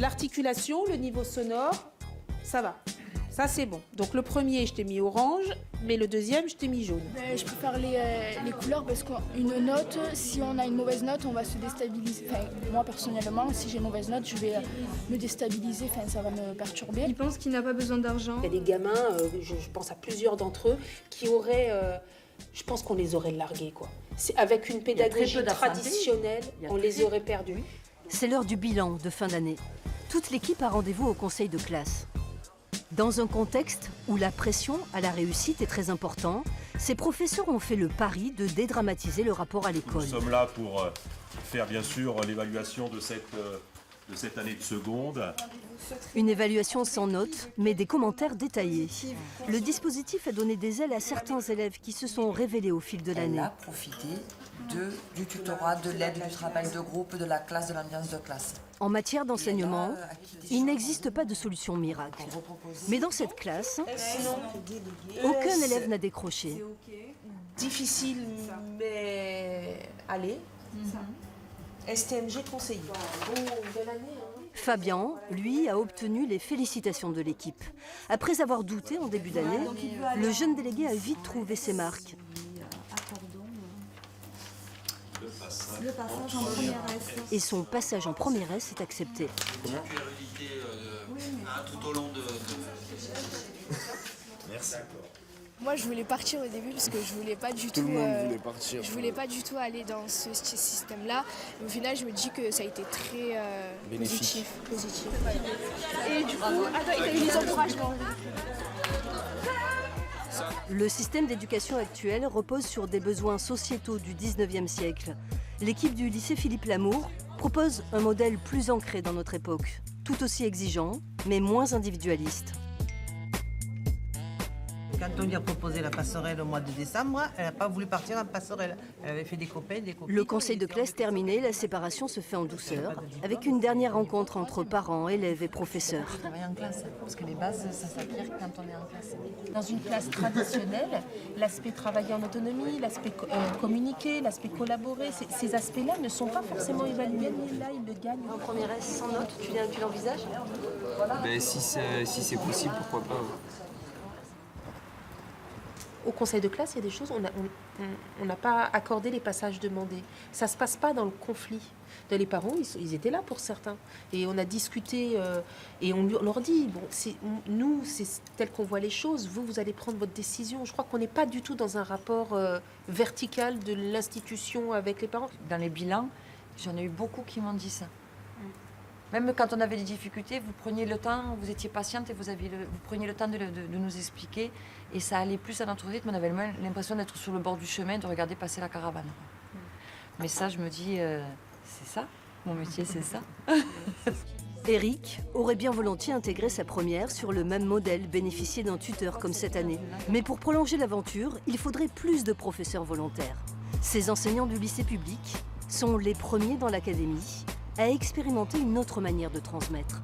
L'articulation, le niveau sonore, ça va. Ça, c'est bon. Donc le premier, je t'ai mis orange, mais le deuxième, je t'ai mis jaune. Je préfère les couleurs parce qu'une note, si on a une mauvaise note, on va se déstabiliser. Enfin, moi, personnellement, si j'ai une mauvaise note, je vais me déstabiliser, enfin, ça va me perturber. Il pense qu'il n'a pas besoin d'argent. Il y a des gamins, je pense à plusieurs d'entre eux, qui auraient... je pense qu'on les aurait largués, quoi. Avec une pédagogie traditionnelle, on les aurait perdus. C'est l'heure du bilan de fin d'année. Toute l'équipe a rendez-vous au conseil de classe. Dans un contexte où la pression à la réussite est très importante, ces professeurs ont fait le pari de dédramatiser le rapport à l'école. Nous sommes là pour faire bien sûr l'évaluation de cette année de seconde. Une évaluation sans notes, mais des commentaires détaillés. Le dispositif a donné des ailes à certains élèves qui se sont révélés au fil de l'année. Elle a profité du tutorat, de l'aide, du travail de groupe, de la classe, de l'ambiance de classe. En matière d'enseignement, il n'existe pas de solution miracle. Mais dans cette classe, aucun élève n'a décroché. Difficile, mais allez. STMG conseillé. Fabien, lui, a obtenu les félicitations de l'équipe. Après avoir douté en début d'année, le jeune délégué a vite trouvé ses marques. Le passage en première S. Et son passage en première S est accepté. Tout au long de... Merci. Moi, je voulais partir au début parce que je voulais pas du tout. Je voulais pas du tout aller dans ce système-là. Au final, je me dis que ça a été très positif. Et du coup, attends, il y a eu les encouragements. Le système d'éducation actuel repose sur des besoins sociétaux du 19e siècle. L'équipe du lycée Philippe Lamour propose un modèle plus ancré dans notre époque, tout aussi exigeant, mais moins individualiste. Quand on lui a proposé la passerelle au mois de décembre, elle n'a pas voulu partir en passerelle. Elle avait fait des copains, des copines. Le conseil de classe terminé, la séparation se fait en douceur, avec une dernière rencontre entre parents, élèves et professeurs. Travailler en classe, parce que les bases, ça s'acquiert quand on est en classe. Dans une classe traditionnelle, l'aspect travailler en autonomie, l'aspect communiquer, l'aspect collaborer, ces aspects-là ne sont pas forcément évalués. Là, ils le gagnent. En première S, sans note, tu l'envisages ? Si c'est possible, pourquoi pas. Au conseil de classe, il y a des choses, on n'a pas accordé les passages demandés. Ça ne se passe pas dans le conflit. Les parents, ils étaient là pour certains. Et on a discuté et on leur dit, bon, nous, c'est tel qu'on voit les choses, vous allez prendre votre décision. Je crois qu'on n'est pas du tout dans un rapport vertical de l'institution avec les parents. Dans les bilans, j'en ai eu beaucoup qui m'ont dit ça. Même quand on avait des difficultés, vous preniez le temps, vous étiez patiente et vous preniez le temps de nous expliquer. Et ça allait plus à notre rythme, on avait l'impression d'être sur le bord du chemin, de regarder passer la caravane. Mais ça, je me dis, c'est ça, mon métier, c'est ça. Eric aurait bien volontiers intégré sa première sur le même modèle, bénéficier d'un tuteur comme cette année. Mais pour prolonger l'aventure, il faudrait plus de professeurs volontaires. Ces enseignants du lycée public sont les premiers dans l'académie à expérimenter une autre manière de transmettre.